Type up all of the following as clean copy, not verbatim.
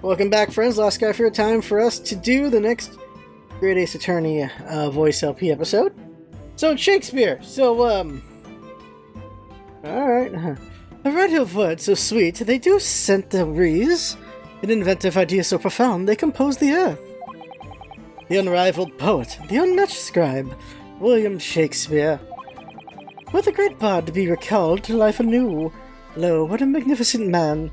Welcome back, friends. Last guy for a time for us to do the next Great Ace Attorney voice LP episode. So it's Shakespeare. Alright. A radio word so sweet, they do scent the breeze. An inventive idea so profound, they compose the earth. The unrivaled poet, the unmatched scribe, William Shakespeare. What a great bard to be recalled to life anew. Lo, what a magnificent man.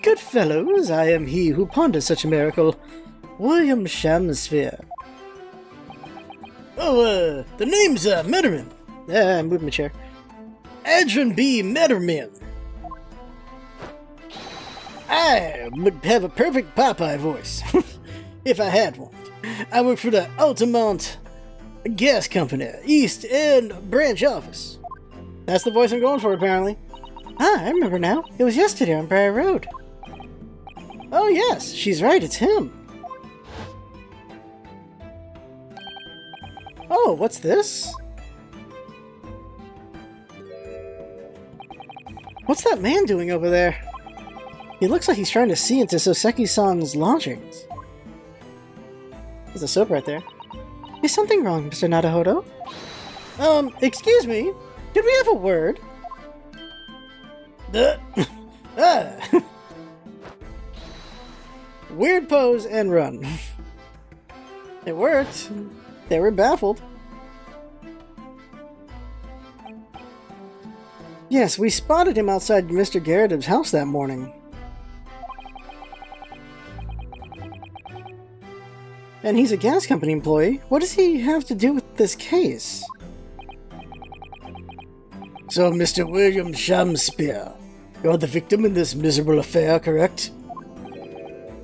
Good fellows, I am he who ponders such a miracle. William Shakespeare. Oh, the name's Metterman. I moved my chair. Adrian B. Metterman. I would have a perfect Popeye voice, if I had one. I work for the Altamont Gas Company, East End Branch Office. That's the voice I'm going for, apparently. Ah, I remember now. It was yesterday on Briar Road. Oh yes, she's right, it's him. Oh, what's this? What's that man doing over there? He looks like he's trying to see into Soseki-san's lodgings. There's a soap right there. Is something wrong, Mr. Nadahodo? Excuse me? Did we have a word? Weird pose and run. It worked. They were baffled. Yes, we spotted him outside Mr. Garrett's house that morning. And he's a gas company employee. What does he have to do with this case? So, Mr. William Shakespeare, you're the victim in this miserable affair, correct?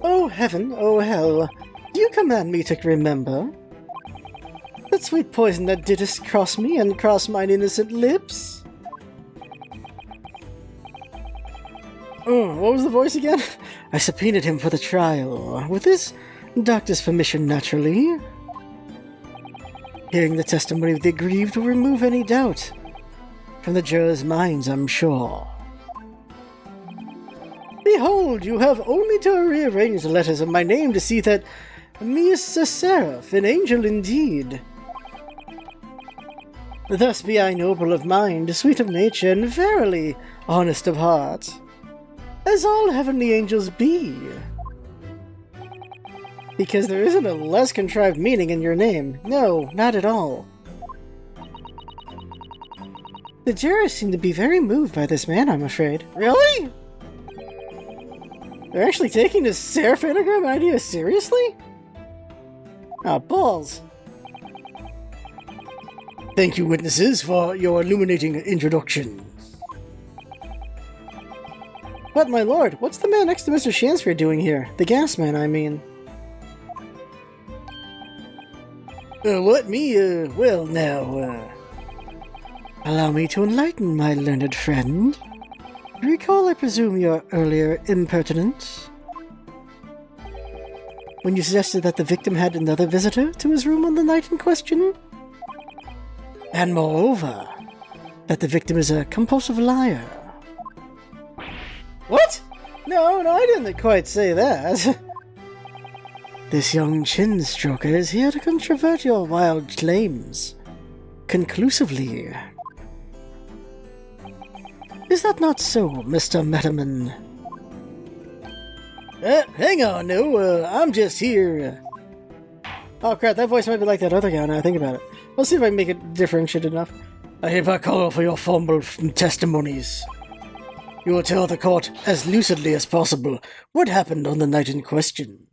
Oh heaven, oh hell, do you command me to remember? That sweet poison that didst cross me and cross mine innocent lips? Oh, what was the voice again? I subpoenaed him for the trial, with his doctor's permission, naturally. Hearing the testimony of the aggrieved will remove any doubt from the jurors' minds, I'm sure. Behold, you have only to rearrange the letters of my name to see that me is a seraph, an angel indeed. Thus be I noble of mind, sweet of nature, and verily honest of heart, as all heavenly angels be. Because there isn't a less contrived meaning in your name. No, not at all. The jurors seem to be very moved by this man, I'm afraid. Really? They're actually taking this seraph anagram idea seriously? Ah, balls. Thank you, witnesses, for your illuminating introduction. But, my lord, what's the man next to Mr. Shakespeare doing here? The gas man, I mean. Well now, allow me to enlighten my learned friend. Recall, I presume, your earlier impertinence? When you suggested that the victim had another visitor to his room on the night in question? And moreover, that the victim is a compulsive liar. What? No, I didn't quite say that. This young chin-stroker is here to controvert your wild claims. Conclusively. Is that not so, Mr. Metterman? Hang on, no, I'm just here. Oh crap, that voice might be like that other guy now I think about it. Let's see if I can make it differentiated enough. I hereby call for your formal testimonies. You will tell the court as lucidly as possible what happened on the night in question.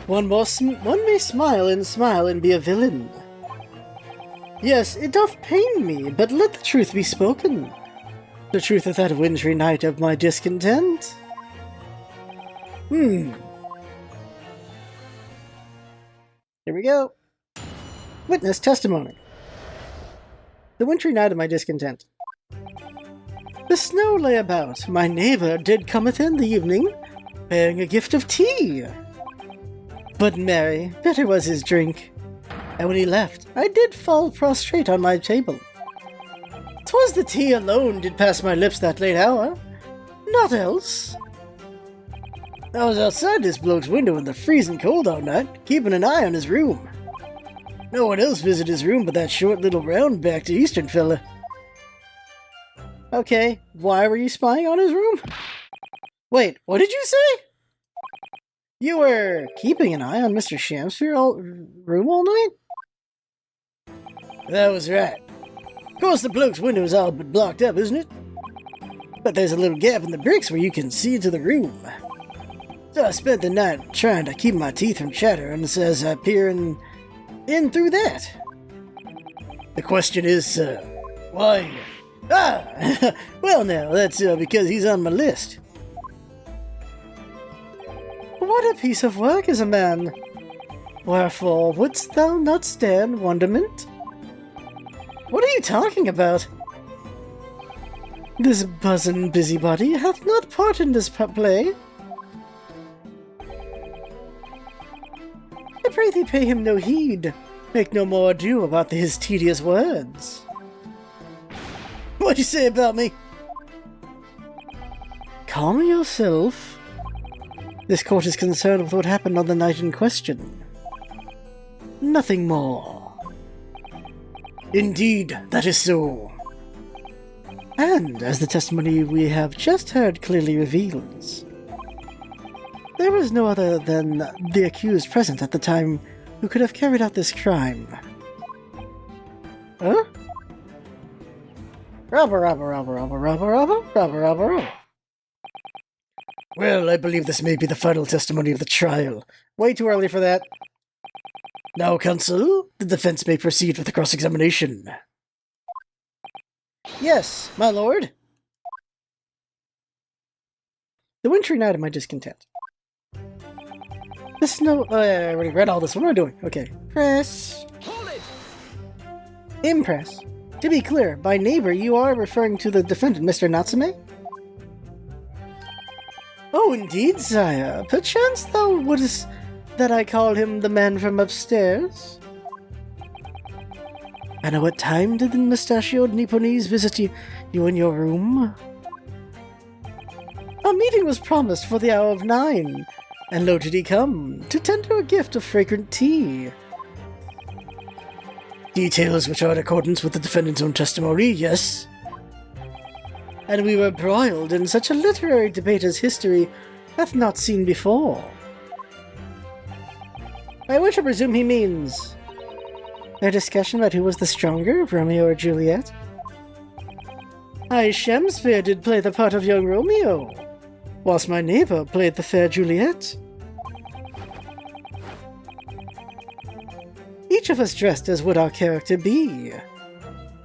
One may smile and be a villain. Yes, it doth pain me, but let the truth be spoken. The truth of that wintry night of my discontent. Here we go. Witness testimony. The wintry night of my discontent. The snow lay about. My neighbour did cometh in the evening, bearing a gift of tea. But marry, bitter was his drink, and when he left, I did fall prostrate on my table. 'Twas the tea alone did pass my lips that late hour. Naught else. I was outside this bloke's window in the freezing cold all night, keeping an eye on his room. No one else visited his room but that short little round-backed Eastern fella. Okay, why were you spying on his room? Wait, what did you say? You were keeping an eye on Mr. Shamsphere's room all night? That was right. Of course the bloke's window is all but blocked up, isn't it? But there's a little gap in the bricks where you can see into the room. So I spent the night trying to keep my teeth from chattering as I peer in through that. The question is, why? Well now, that's because he's on my list. What a piece of work is a man! Wherefore wouldst thou not stand wonderment? What are you talking about? This buzzin' busybody hath not part in this play. I pray thee pay him no heed. Make no more ado about his tedious words. What'd you say about me? Calm yourself. This court is concerned with what happened on the night in question. Nothing more. Indeed, that is so. And, as the testimony we have just heard clearly reveals, there was no other than the accused present at the time who could have carried out this crime. Huh? Robber. Well, I believe this may be the final testimony of the trial. Way too early for that. Now, counsel, the defense may proceed with the cross-examination. Yes, my lord. The wintry night of my discontent. The snow... I already read all this. What am I doing? Okay. Press. Hold it! Impress. To be clear, by neighbor, you are referring to the defendant, Mr. Natsume? Oh, indeed, sire. Perchance thou wouldst that I call him the man from upstairs? And at what time did the mustachioed Nipponese visit you in your room? A meeting was promised for the hour of 9, and lo did he come, to tender a gift of fragrant tea. Details which are in accordance with the defendant's own testimony, yes. And we were broiled in such a literary debate as history hath not seen before. By which I presume he means a discussion about who was the stronger, Romeo or Juliet? I, Shamsphere, did play the part of young Romeo, whilst my neighbour played the fair Juliet. Each of us dressed as would our character be,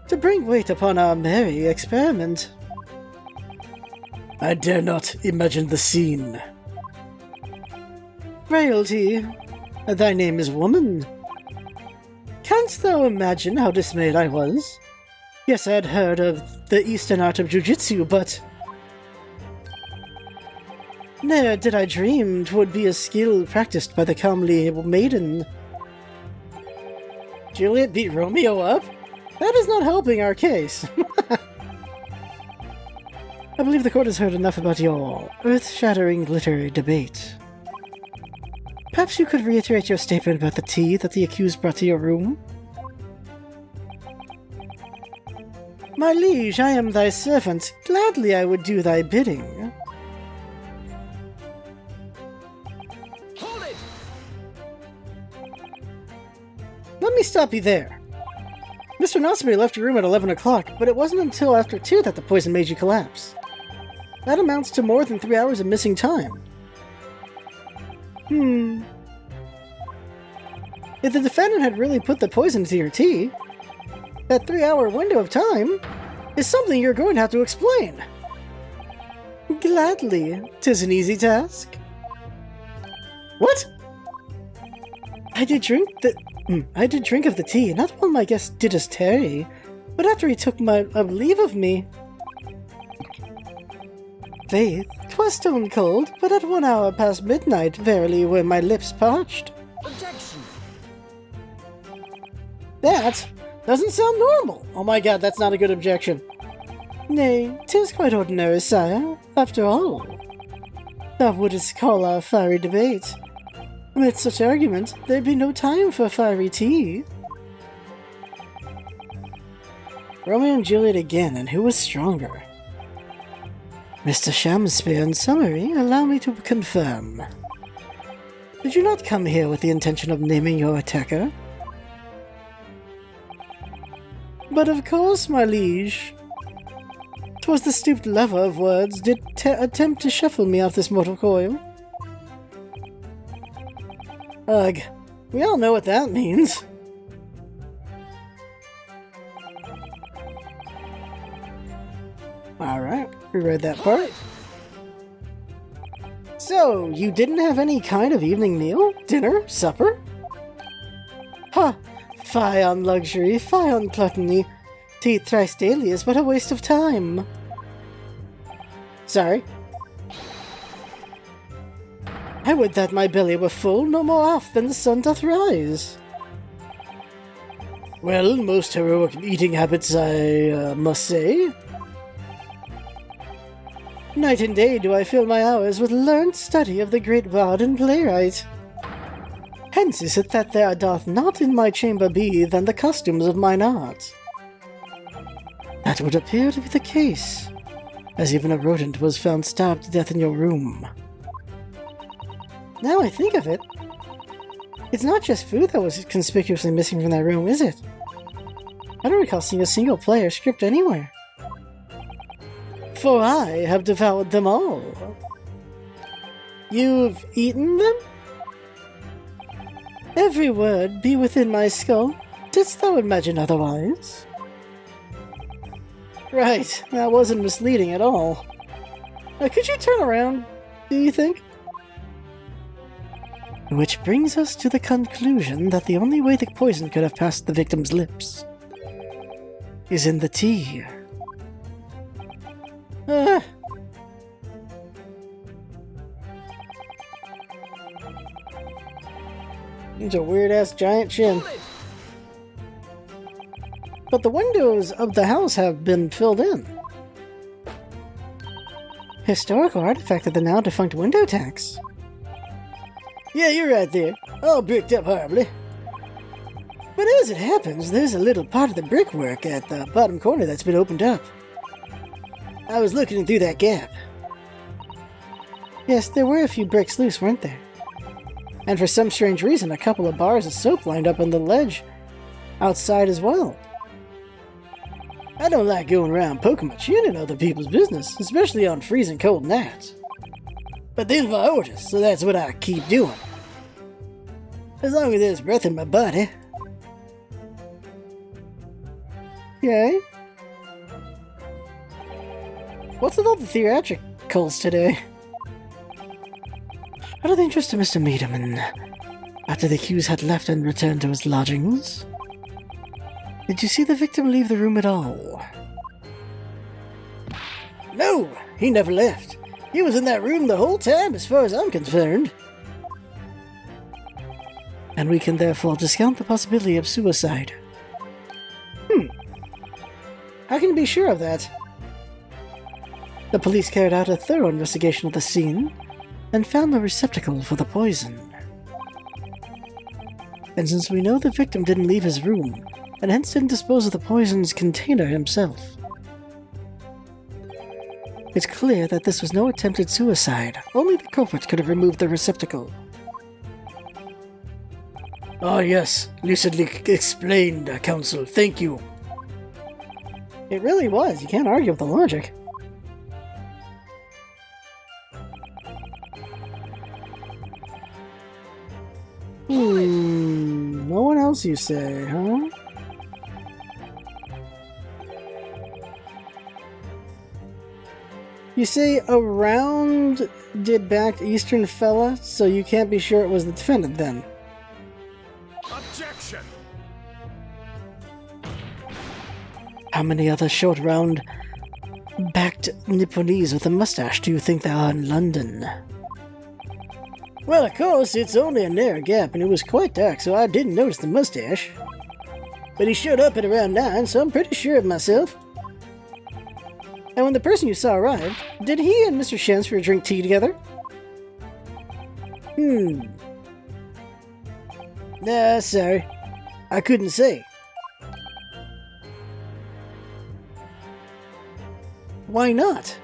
to bring weight upon our merry experiment. I dare not imagine the scene. Frailty, thy name is woman. Canst thou imagine how dismayed I was? Yes, I had heard of the Eastern art of jujitsu, but ne'er did I dream 'twould be a skill practiced by the comely maiden. Juliet beat Romeo up? That is not helping our case. I believe the court has heard enough about your earth-shattering literary debate. Perhaps you could reiterate your statement about the tea that the accused brought to your room? My liege, I am thy servant. Gladly I would do thy bidding. Hold it! Let me stop you there. Mr. Natsume left your room at 11 o'clock, but it wasn't until after 2 that the poison made you collapse. That amounts to more than 3 hours of missing time. If the defendant had really put the poison into your tea, that 3-hour window of time is something you're going to have to explain. Gladly. 'Tis an easy task. What? I did drink of the tea, not while my guest did us tarry, but after he took leave of me. Faith, 'twas stone cold, but at 1 hour past midnight, verily were my lips parched. Objection! That doesn't sound normal. Oh my god, that's not a good objection. Nay, 'tis quite ordinary, sire. After all, thou wouldst call our fiery debate. Amid such argument, there'd be no time for fiery tea. Romeo and Juliet again, and who was stronger? Mr. Shamspeare, in summary, allow me to confirm. Did you not come here with the intention of naming your attacker? But of course, my liege. 'Twas the stooped lover of words did attempt to shuffle me off this mortal coil. Ugh, we all know what that means. Alright, we read that part. So, you didn't have any kind of evening meal? Dinner? Supper? Ha! Fie on luxury, fie on gluttony. To eat thrice daily is but a waste of time. Sorry. I would that my belly were full no more oft than the sun doth rise. Well, most heroic eating habits, I must say. Night and day do I fill my hours with learned study of the great bard and playwright. Hence is it that there doth not in my chamber be than the costumes of mine art. That would appear to be the case, as even a rodent was found starved to death in your room. Now I think of it, it's not just food that was conspicuously missing from that room, is it? I don't recall seeing a single player script anywhere. For I have devoured them all. You've eaten them? Every word be within my skull. Didst thou imagine otherwise? Right, that wasn't misleading at all. Now, could you turn around, do you think? Which brings us to the conclusion that the only way the poison could have passed the victim's lips is in the tea. It's a weird-ass giant chin. But the windows of the house have been filled in. Historical artifact of the now-defunct window tax. Yeah, you're right there. All bricked up horribly. But as it happens, there's a little part of the brickwork at the bottom corner that's been opened up. I was looking through that gap. Yes, there were a few bricks loose, weren't there? And for some strange reason, a couple of bars of soap lined up on the ledge outside as well. I don't like going around poking my chin in other people's business, especially on freezing cold nights. But these are my orders, so that's what I keep doing. As long as there's breath in my body. Okay. What's with all the theatricals today? Out of the interest of Mr. Meademan, after the accused had left and returned to his lodgings, did you see the victim leave the room at all? No, he never left. He was in that room the whole time, as far as I'm concerned. And we can therefore discount the possibility of suicide. How can you be sure of that? The police carried out a thorough investigation of the scene and found the receptacle for the poison. And since we know the victim didn't leave his room, and hence didn't dispose of the poison's container himself, it's clear that this was no attempted suicide. Only the culprit could have removed the receptacle. Ah, yes. Lucidly explained, Counsel. Thank you. It really was. You can't argue with the logic. No one else, you say, huh? You say around did back Eastern fella, so you can't be sure it was the defendant then. Objection! How many other short round backed Nipponese with a mustache do you think there are in London? Well, of course, it's only a narrow gap and it was quite dark, so I didn't notice the mustache. But he showed up at around 9, so I'm pretty sure of myself. And when the person you saw arrived, did he and Mr. Shansford drink tea together? Nah, sorry. I couldn't say. Why not?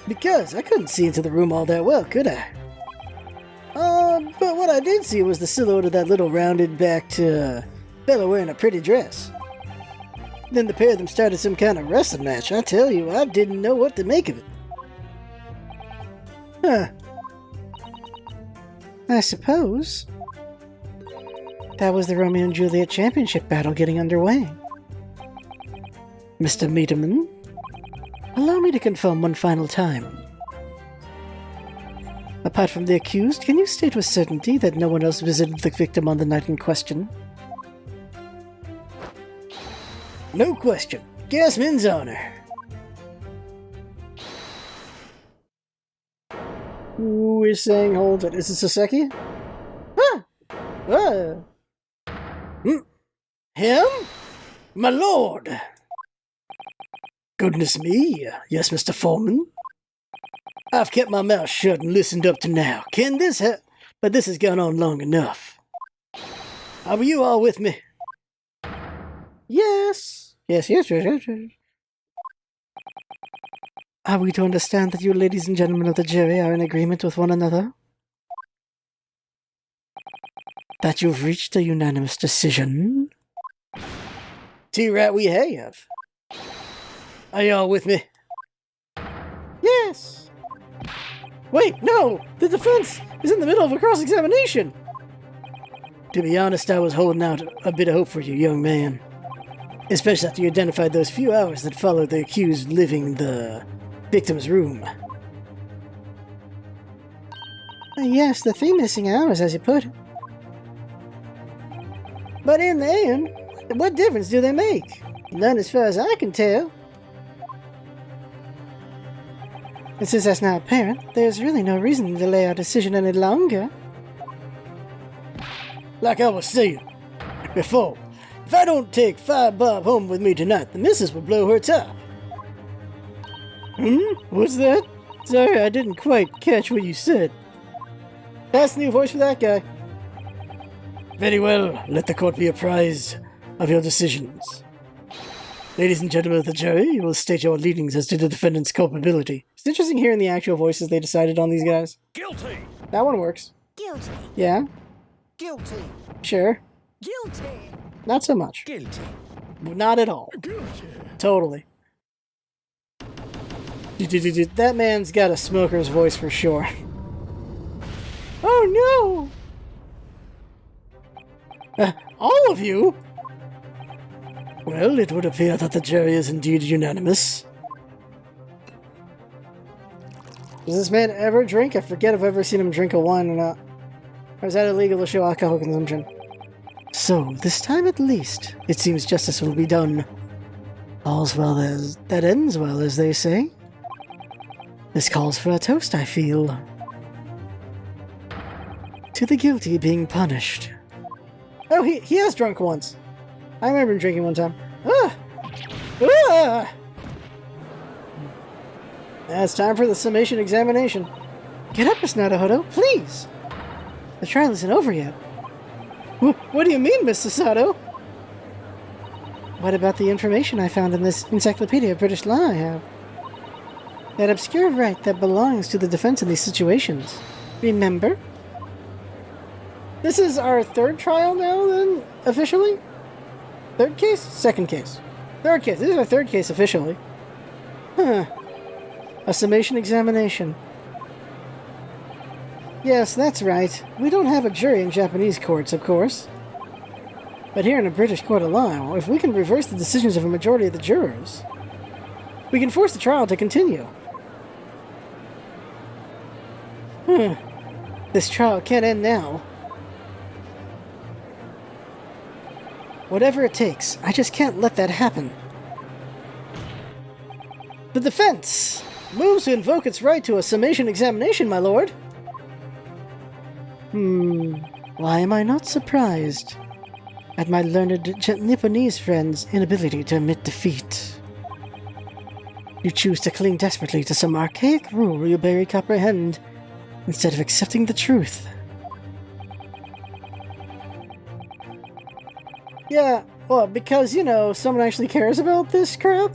Because I couldn't see into the room all that well, could I? But what I did see was the silhouette of that little rounded-backed, fella wearing a pretty dress. Then the pair of them started some kind of wrestling match. I tell you, I didn't know what to make of it. Huh. I suppose that was the Romeo and Juliet championship battle getting underway. Mr. Meaderman, allow me to confirm one final time. Apart from the accused, can you state with certainty that no one else visited the victim on the night in question? No question. Gasman's honor. Who is saying hold it? Is it Saseki? Him? My lord! Goodness me. Yes, Mr. Foreman? I've kept my mouth shut and listened up to now. Can this but this has gone on long enough. Are you all with me? Yes. Yes. Are we to understand that you ladies and gentlemen of the jury are in agreement with one another? That you've reached a unanimous decision? T-Rat, we have. Are you all with me? Yes. Wait, no! The defense is in the middle of a cross-examination! To be honest, I was holding out a bit of hope for you, young man. Especially after you identified those few hours that followed the accused leaving the victim's room. Yes, the 3 missing hours, as you put it. But in the end, what difference do they make? None as far as I can tell. And since that's now apparent, there's really no reason to delay our decision any longer. Like I was saying before, if I don't take 5 bob home with me tonight, the missus will blow her top. What's that? Sorry, I didn't quite catch what you said. That's the new voice for that guy. Very well, let the court be apprised of your decisions. Ladies and gentlemen of the jury, you will state your leanings as to the defendant's culpability. It's interesting hearing the actual voices they decided on these guys. Guilty! That one works. Guilty. Yeah? Guilty. Sure. Guilty. Not so much. Guilty. Not at all. Guilty. Totally. That man's got a smoker's voice for sure. Oh no! All of you? Well, it would appear that the jury is indeed unanimous. Does this man ever drink? I forget if I've ever seen him drink a wine or not. Or is that illegal to show alcohol consumption? So, this time at least, it seems justice will be done. All's well that ends well, as they say. This calls for a toast, I feel. To the guilty being punished. Oh, he has drunk once. I remember him drinking one time. Now it's time for the summation examination. Get up, Miss Naruhodo, please! The trial isn't over yet. What do you mean, Miss Sasato? What about the information I found in this Encyclopedia of British Law I have? That obscure right that belongs to the defense in these situations. Remember? This is our 3rd trial now, then, officially? 3rd case? 2nd case. 3rd case. This is our 3rd case officially. Huh. A summation examination. Yes, that's right. We don't have a jury in Japanese courts, of course. But here in a British court of law, if we can reverse the decisions of a majority of the jurors, we can force the trial to continue. This trial can't end now. Whatever it takes, I just can't let that happen. The defense moves to invoke its right to a summation examination, my lord. Why am I not surprised at my learned Nipponese friend's inability to admit defeat? You choose to cling desperately to some archaic rule you barely comprehend, instead of accepting the truth. Yeah, well, because, someone actually cares about this crap?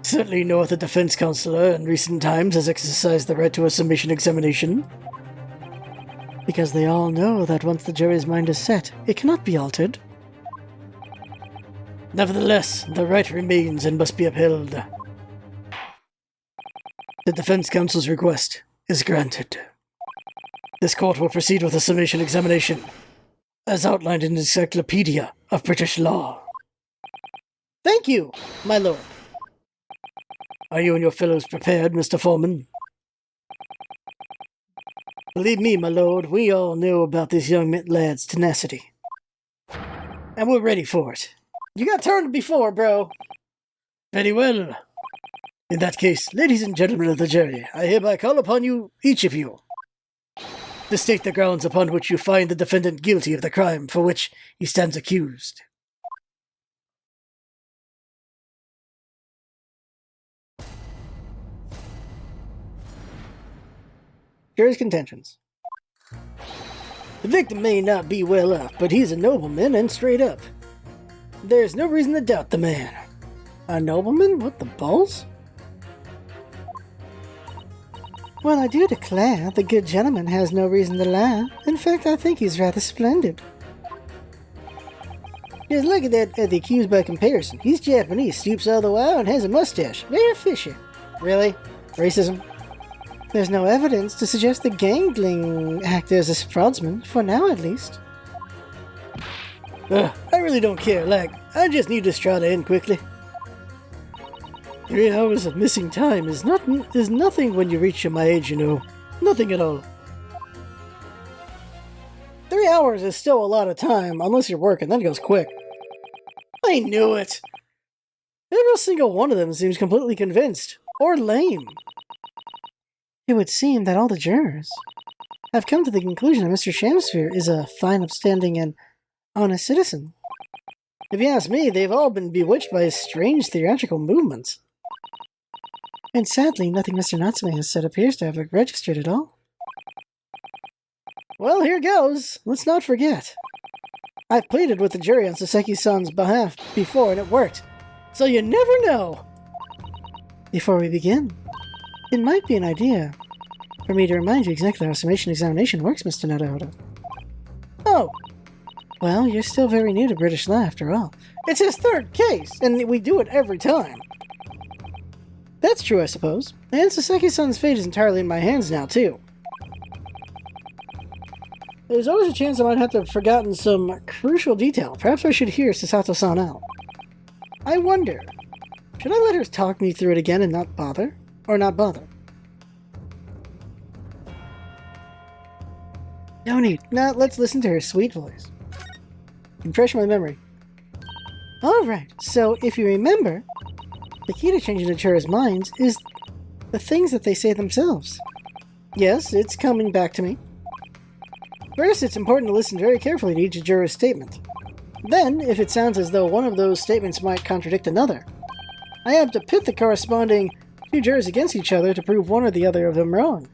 Certainly no other defense counselor in recent times has exercised the right to a submission examination. Because they all know that once the jury's mind is set, it cannot be altered. Nevertheless, the right remains and must be upheld. The defense counsel's request is granted. This court will proceed with a submission examination, as outlined in the Encyclopedia of British Law. Thank you, my lord. Are you and your fellows prepared, Mr. Foreman? Believe me, my lord, we all know about this young lad's tenacity. And we're ready for it. You got turned before, bro. Very well. In that case, ladies and gentlemen of the jury, I hereby call upon you, each of you, to state the grounds upon which you find the defendant guilty of the crime for which he stands accused. Jury's contentions. The victim may not be well off, but he's a nobleman and straight up. There's no reason to doubt the man. A nobleman? What the balls? Well, I do declare, the good gentleman has no reason to lie. In fact, I think he's rather splendid. Just look at the accused by comparison. He's Japanese, stoops all the while, and has a mustache. Very fishy. Really? Racism? There's no evidence to suggest the gangling actor is a fraudsman, for now at least. I really don't care. I just need this trial to end quickly. 3 hours of missing time is nothing when you reach my age, Nothing at all. 3 hours is still a lot of time, unless you're working. That goes quick. I knew it! Every single one of them seems completely convinced. Or lame. It would seem that all the jurors have come to the conclusion that Mr. Shamsphere is a fine, upstanding, and honest citizen. If you ask me, they've all been bewitched by his strange theatrical movements. And sadly, nothing Mr. Natsume has said appears to have registered at all. Well, here goes. Let's not forget. I've pleaded with the jury on Saseki-san's behalf before, and it worked. So you never know! Before we begin, it might be an idea for me to remind you exactly how summation examination works, Mr. Naruhodo. Oh! Well, you're still very new to British law, after all. It's his third case, and we do it every time. That's true, I suppose. And Saseki-san's fate is entirely in my hands now, too. There's always a chance I might have to have forgotten some crucial detail. Perhaps I should hear Sasato-san out. I wonder, should I let her talk me through it again and not bother? Or not bother? No need. Now let's listen to her sweet voice. Refresh my memory. Alright, so if you remember, the key to changing the jurors' minds is the things that they say themselves. Yes, it's coming back to me. First, it's important to listen very carefully to each juror's statement. Then, if it sounds as though one of those statements might contradict another, I have to pit the corresponding two jurors against each other to prove one or the other of them wrong.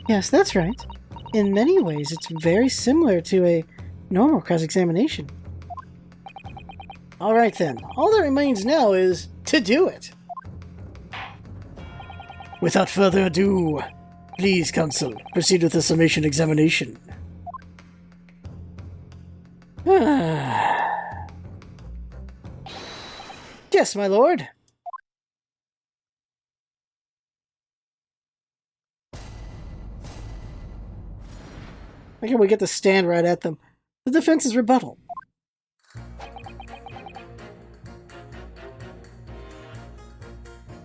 Yes, that's right. In many ways, it's very similar to a normal cross-examination. Alright then, all that remains now is to do it. Without further ado, please, counsel, proceed with the summation examination. Yes, my lord. I can we get to stand right at them. The defense's rebuttal.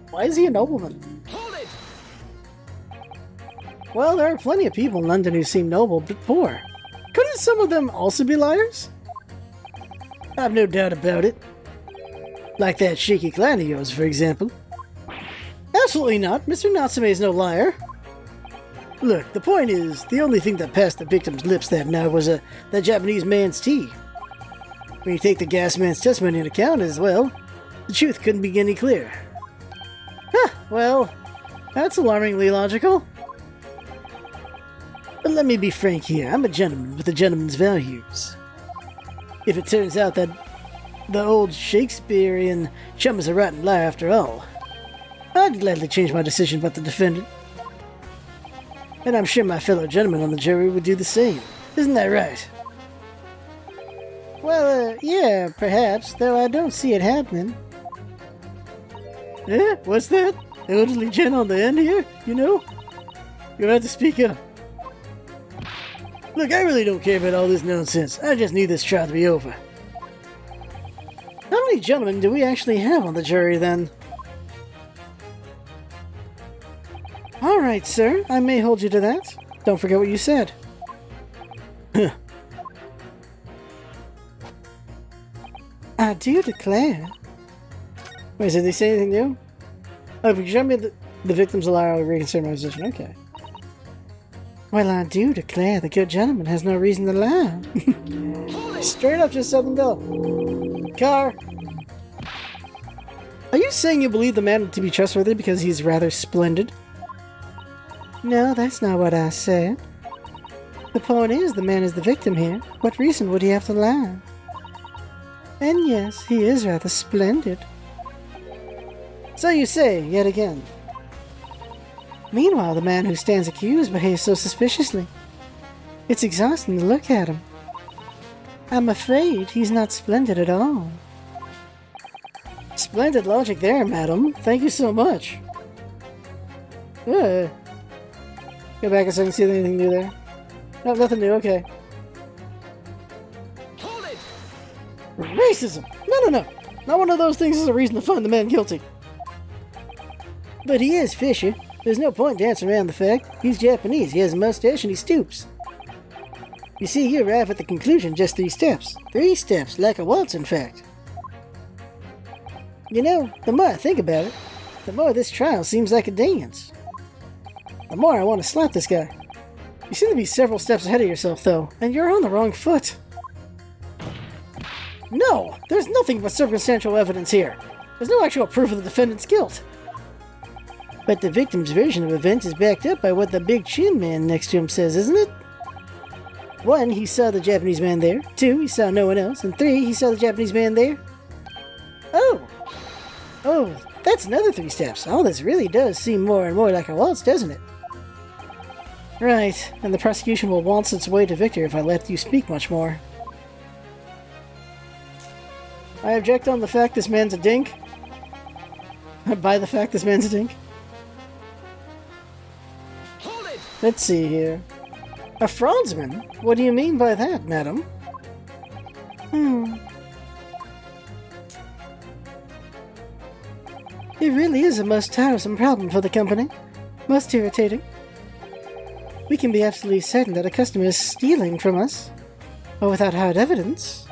Why is he a nobleman? Hold it! Well, there are plenty of people in London who seem noble but poor. Couldn't some of them also be liars? I've no doubt about it. Like that shaky client of yours, for example. Absolutely not. Mr. Natsume is no liar. Look, the point is, the only thing that passed the victim's lips that night was that Japanese man's tea. When you take the gas man's testimony into account as well, The truth couldn't be any clearer. Huh, well, that's alarmingly logical. But let me be frank here, I'm a gentleman with a gentleman's values. If it turns out that the old Shakespearean chum is a rotten liar after all, I'd gladly change my decision about the defendant. And I'm sure my fellow gentlemen on the jury would do the same. Isn't that right? Well, yeah, perhaps, though I don't see it happening. Eh? What's that? Elderly gent on the end here, you know? You'll have to speak up. Look, I really don't care about all this nonsense. I just need this trial to be over. How many gentlemen do we actually have on the jury, then? Alright, sir. I may hold you to that. Don't forget what you said. Huh. I do declare. Wait, did they say anything new? Oh, if you show me the victim's allowed to reconsider my position. Okay. Well, I do declare the good gentleman has no reason to lie. Straight up, just let them go. Car. Are you saying you believe the man to be trustworthy because he's rather splendid? No, that's not what I said. The point is, the man is the victim here. What reason would he have to lie? And yes, he is rather splendid. So you say, yet again. Meanwhile, the man who stands accused behaves so suspiciously. It's exhausting to look at him. I'm afraid he's not splendid at all. Splendid logic there, madam. Thank you so much. Go back a second, see if anything new there. No, nothing new, okay. Hold it! Racism! No. Not one of those things is a reason to find the man guilty. But he is fishy. There's no point dancing around the fact. He's Japanese, he has a mustache, and he stoops. You see, you arrive at the conclusion just 3 steps. 3 steps, like a waltz, in fact. You know, the more I think about it, the more this trial seems like a dance. The more I want to slap this guy. You seem to be several steps ahead of yourself, though, and you're on the wrong foot. No! There's nothing but circumstantial evidence here. There's no actual proof of the defendant's guilt. But the victim's version of events is backed up by what the big chin man next to him says, isn't it? 1, he saw the Japanese man there. 2, he saw no one else. And 3, he saw the Japanese man there. Oh, that's another 3 steps. All this really does seem more and more like a waltz, doesn't it? Right, and the prosecution will waltz its way to victory if I let you speak much more. I object on the fact this man's a dink. By the fact this man's a dink. Hold it! Let's see here. A fraudsman? What do you mean by that, madam? It really is a most tiresome problem for the company. Most irritating. We can be absolutely certain that a customer is stealing from us, but without hard evidence.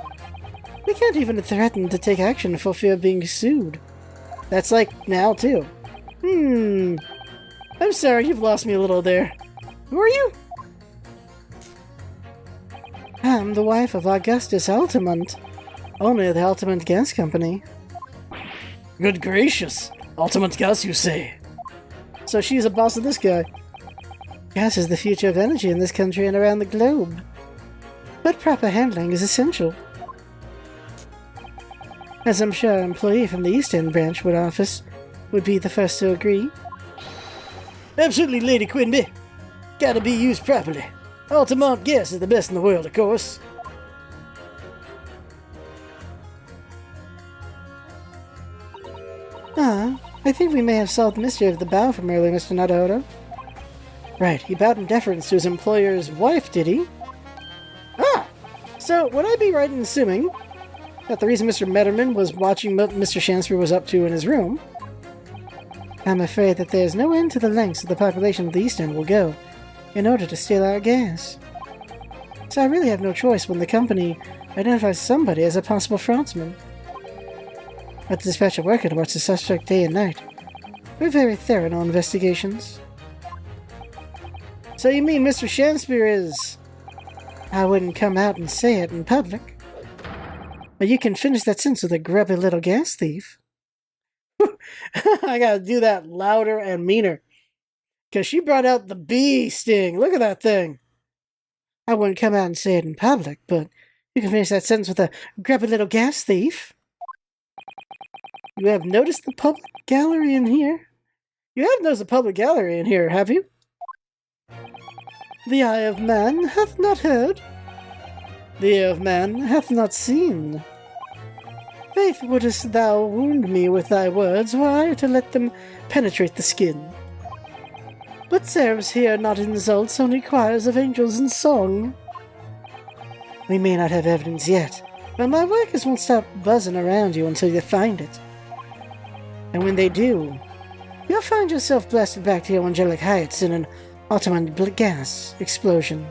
We can't even threaten to take action for fear of being sued. That's like now, too. I'm sorry, you've lost me a little there. Who are you? I'm the wife of Augustus Altamont, owner of the Altamont Gas Company. Good gracious! Altamont Gas, you say? So she's a boss of this guy. Gas is the future of energy in this country and around the globe. But proper handling is essential. As I'm sure an employee from the East End branch would be the first to agree. Absolutely, Lady Quimby. Gotta be used properly. Altamont Gas is the best in the world, of course. I think we may have solved the mystery of the bow from earlier, Mr. Naruto. Right, he bowed in deference to his employer's wife, did he? So would I be right in assuming that the reason Mr. Metterman was watching what Mr. Shansbury was up to in his room? I'm afraid that there's no end to the lengths the population of the East End will go in order to steal our gas. So I really have no choice when the company identifies somebody as a possible fraudsman. I dispatch a worker to watch the suspect day and night. We're very thorough in our investigations. So you mean Mr. Shansbury is... I wouldn't come out and say it in public. But you can finish that sentence with a grubby little gas thief. I gotta do that louder and meaner. Because she brought out the bee sting. Look at that thing. I wouldn't come out and say it in public, but you can finish that sentence with a grab a little gas thief. You have noticed the public gallery in here? You have noticed the public gallery in here, have you? The eye of man hath not heard. The ear of man hath not seen. Faith, wouldst thou wound me with thy words, why, to let them penetrate the skin? But seraphs hear not insults, only choirs of angels in song. We may not have evidence yet, but my workers won't stop buzzing around you until you find it. And when they do, you'll find yourself blasted back to your angelic heights in an automated gas explosion.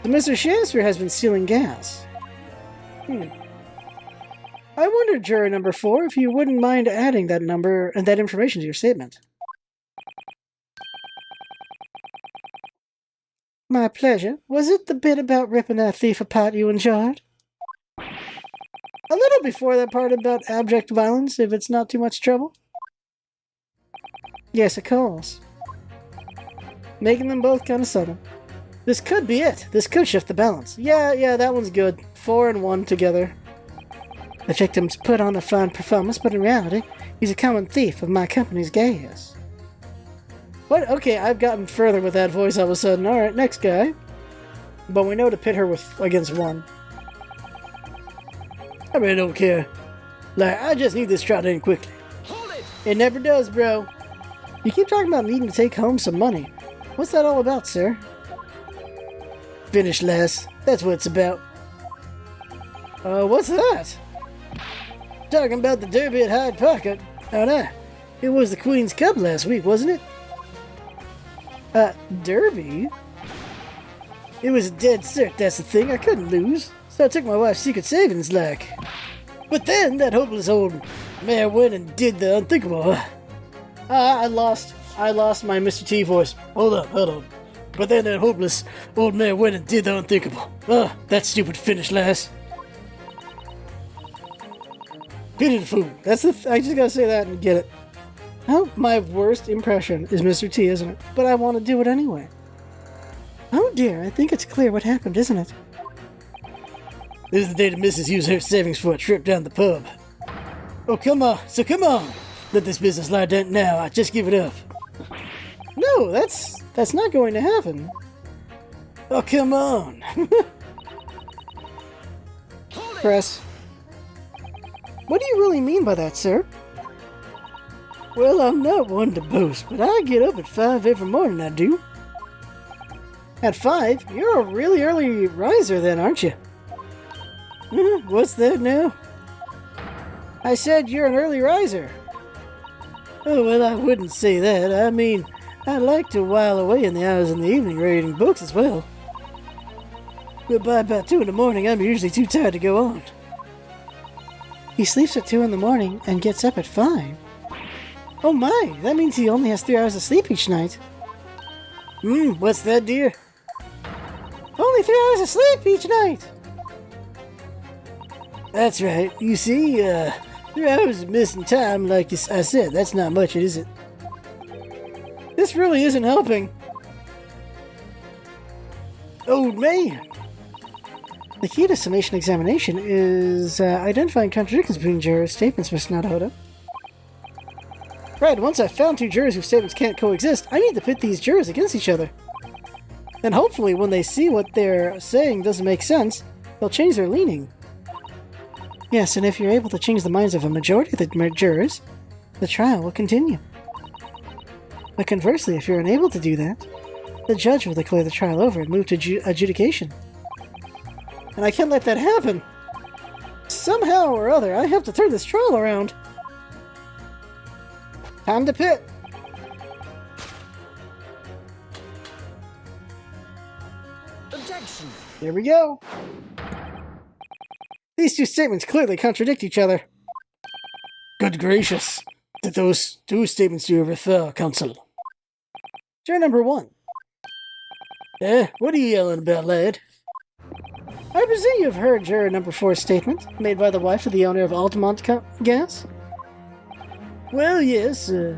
So Mr. Shakespeare has been stealing gas. I wonder, juror number 4, if you wouldn't mind adding that number and that information to your statement. My pleasure. Was it the bit about ripping that thief apart you enjoyed? A little before that part about abject violence, if it's not too much trouble. Yes, of course. Making them both kind of subtle. This could be it. This could shift the balance. Yeah, that one's good. 4 and 1 together. The victim's put on a fine performance, but in reality, he's a common thief of my company's gas. What? Okay, I've gotten further with that voice all of a sudden. Alright, next guy. But we know to pit her with against 1. I really don't care. Like, I just need this trial in quickly. Hold it! It never does, bro. You keep talking about needing to take home some money. What's that all about, sir? Finish less. That's what it's about. What's that? Talking about the Derby at Hyde Park. Oh, no. It was the Queen's Cup last week, wasn't it? Derby? It was a dead cert, that's the thing. I couldn't lose. So I took my wife's secret savings, like. But then that hopeless old mare went and did the unthinkable. I lost my Mr. T voice. Hold on. But then that hopeless old mare went and did the unthinkable. That stupid finish, lass. Pity the fool. That's I just gotta say that and get it. Oh, my worst impression is Mr. T, isn't it? But I want to do it anyway. Oh dear, I think it's clear what happened, isn't it? This is the day the missus used her savings for a trip down the pub. Oh, come on. Let this business lie down now. Just give it up. No, that's not going to happen. Oh, come on. Press. What do you really mean by that, sir? Well, I'm not one to boast, but I get up at 5 every morning, I do. At 5? You're a really early riser then, aren't you? What's that now? I said you're an early riser. Oh, well, I wouldn't say that. I mean, I like to while away in the hours in the evening reading books as well. But by about 2 in the morning, I'm usually too tired to go on. He sleeps at 2 in the morning and gets up at 5. Oh my, that means he only has 3 hours of sleep each night. What's that, dear? Only 3 hours of sleep each night! That's right. You see, 3 hours of missing time, like I said, that's not much, is it? This really isn't helping. Old man! The key to summation examination is identifying contradictions between jurors' statements, Mr. Naruto. Right, once I've found 2 jurors whose statements can't coexist, I need to pit these jurors against each other. And hopefully, when they see what they're saying doesn't make sense, they'll change their leaning. Yes, and if you're able to change the minds of a majority of the jurors, the trial will continue. But conversely, if you're unable to do that, the judge will declare the trial over and move to adjudication. And I can't let that happen! Somehow or other, I have to turn this trial around! Time to pit! Objection! Here we go! These 2 statements clearly contradict each other. Good gracious! To those 2 statements do you refer, counsel? Juror number 1. What are you yelling about, lad? I presume you've heard juror number 4's statement, made by the wife of the owner of Altamont Gas? Well, yes, the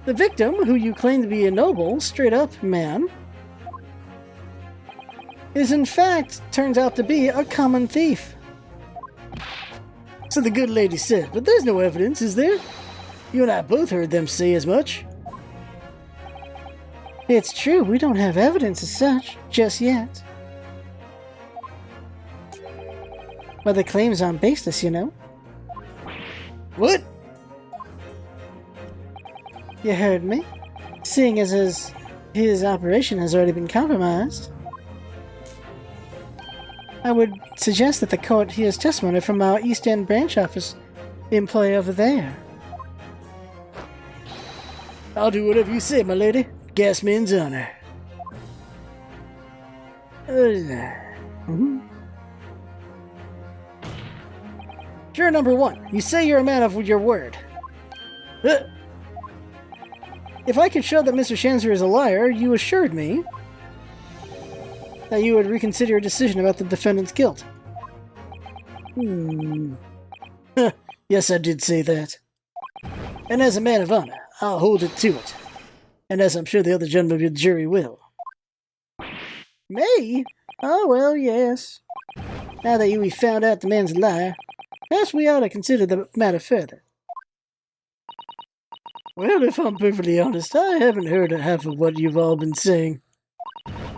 victim, who you claim to be a noble, straight-up man, is in fact turns out to be a common thief. So the good lady said, but there's no evidence, is there? You and I both heard them say as much. It's true, we don't have evidence as such, just yet. But the claims aren't baseless, you know. What? You heard me? Seeing as his operation has already been compromised, I would suggest that the court hears testimony from our East End branch office employee over there. I'll do whatever you say, my lady. Gasman's honor. Juror number 1, you say you're a man of your word. If I could show that Mr. Shamspear is a liar, you assured me that you would reconsider your decision about the defendant's guilt. Yes, I did say that. And as a man of honor, I'll hold it to it. And as I'm sure the other gentlemen of the jury will. Me? Oh, well, yes. Now that we found out the man's a liar, perhaps we ought to consider the matter further. Well, if I'm perfectly honest, I haven't heard half of what you've all been saying.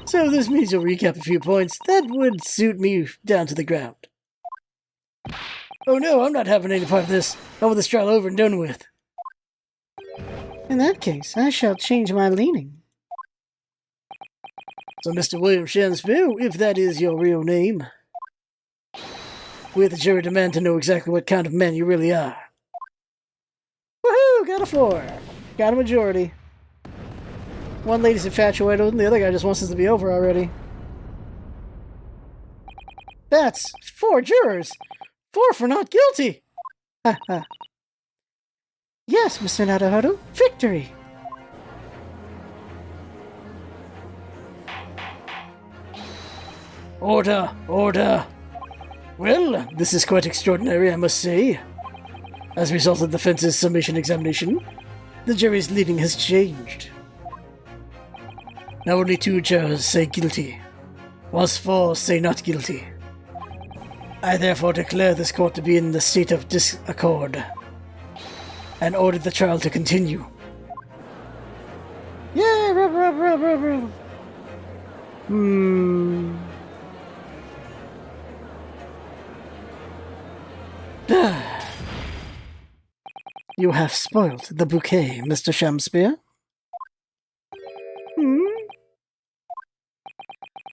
So if this means you'll recap a few points, that would suit me down to the ground. Oh no, I'm not having any part of this. I want this trial over and done with. In that case, I shall change my leaning. So, Mr. William Shamspear, if that is your real name, we at the jury demand to know exactly what kind of man you really are. Woohoo! Got a 4. Got a majority. One lady's infatuated and the other guy just wants this to be over already. That's 4 jurors! 4 for not guilty! Ha ha. Yes, Mr. Naruhodo, victory! Order, order! Well, this is quite extraordinary, I must say. As a result of the defense's summation examination, the jury's leading has changed. Now only 2 jurors say guilty, whilst 4 say not guilty. I therefore declare this court to be in the state of disaccord, and order the trial to continue. Yeah, rub, rub, rub, rub, rub. You have spoiled the bouquet, Mr. Shamspear.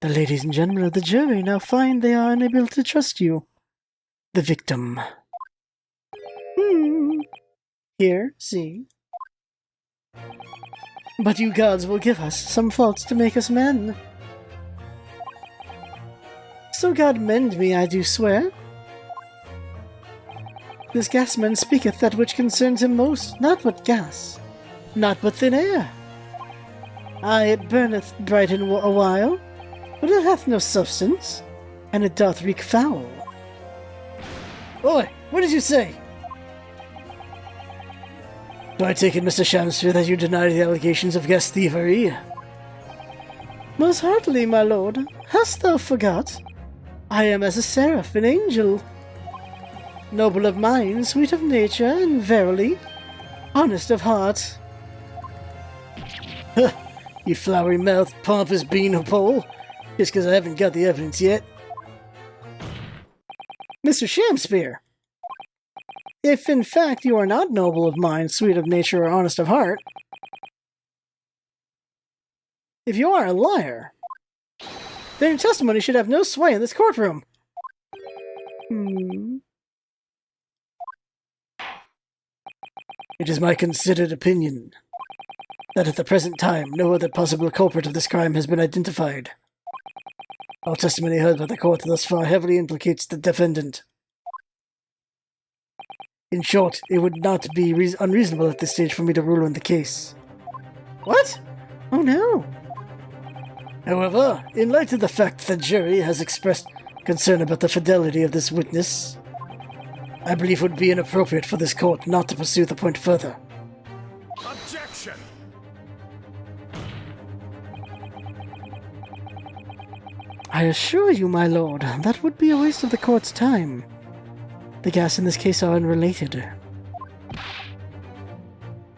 The ladies and gentlemen of the jury now find they are unable to trust you, the victim. Here, see. But you gods will give us some faults to make us men. So God mend me, I do swear. This gasman speaketh that which concerns him most, not but gas, not but thin air. Aye, it burneth bright in a while, but it hath no substance, and it doth reek foul. Oi, what did you say? Do I take it, Mr. Shamspear, that you deny the allegations of gas thievery? Most heartily, my lord. Hast thou forgot? I am as a seraph, an angel. Noble of mind, sweet of nature, and verily, honest of heart. You flowery-mouthed, pompous beanpole, just because I haven't got the evidence yet. Mr. Shamspear, if in fact you are not noble of mind, sweet of nature, or honest of heart, if you are a liar, then your testimony should have no sway in this courtroom. It is my considered opinion that at the present time no other possible culprit of this crime has been identified. All testimony heard by the court thus far heavily implicates the defendant. In short, it would not be unreasonable at this stage for me to rule on the case. What? Oh no. However, in light of the fact that the jury has expressed concern about the fidelity of this witness, I believe it would be inappropriate for this court not to pursue the point further. Objection! I assure you, my lord, that would be a waste of the court's time. The gas in this case are unrelated.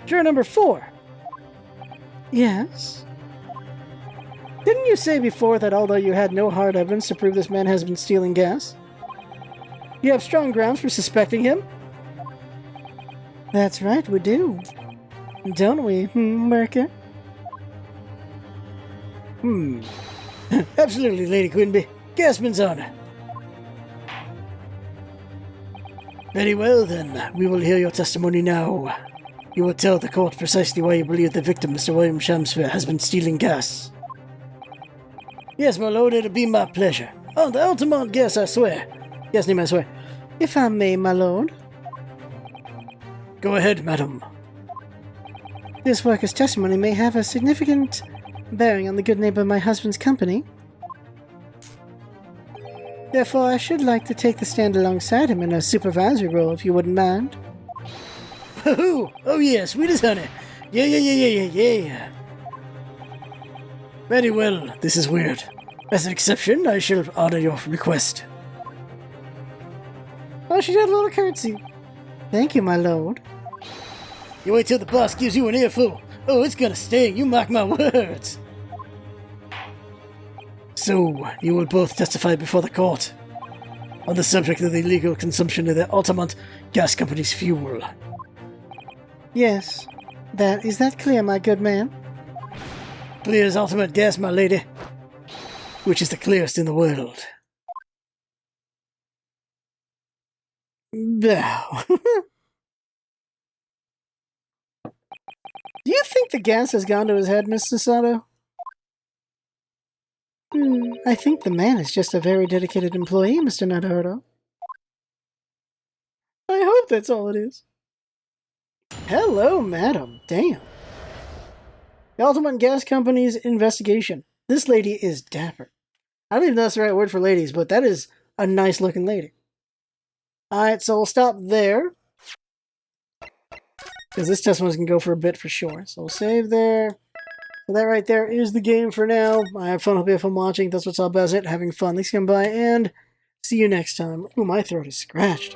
Juror number 4. Yes? Didn't you say before that although you had no hard evidence to prove this man has been stealing gas, you have strong grounds for suspecting him? That's right, we do. Don't we, Merker? Absolutely, Lady Quinby. Gasman's honor. Very well, then. We will hear your testimony now. You will tell the court precisely why you believe the victim, Mr. William Shamsfair, has been stealing gas. Yes, my lord, it'll be my pleasure. On the Altamont gas, I swear. Yes, name, I swear. If I may, my lord. Go ahead, madam. This worker's testimony may have a significant bearing on the good name of my husband's company. Therefore, I should like to take the stand alongside him in a supervisory role, if you wouldn't mind. Oh yeah, sweet as honey. Yeah. Very well, this is weird. As an exception, I shall honor your request. Oh, she did a little curtsy. Thank you, my lord. You wait till the boss gives you an earful. Oh, it's gonna sting, you mark my words. So, you will both testify before the court on the subject of the illegal consumption of the Altamont Gas Company's fuel. Yes. Is that clear, my good man? Clear as ultimate gas, my lady. Which is the clearest in the world. Now. Do you think the gas has gone to his head, Mr. Sato? I think the man is just a very dedicated employee, Mr. Naruto. I hope that's all it is. Hello, madam. Damn. The Altamont Gas Company's investigation. This lady is dapper. I don't even know if that's the right word for ladies, but that is a nice looking lady. Alright, so we'll stop there. Because this testimony can go for a bit for sure. So we'll save there. So that right there is the game for now. I have fun. Hope you have fun watching. That's what's all about it. Having fun. Thanks for coming by, and see you next time. Ooh, my throat is scratched.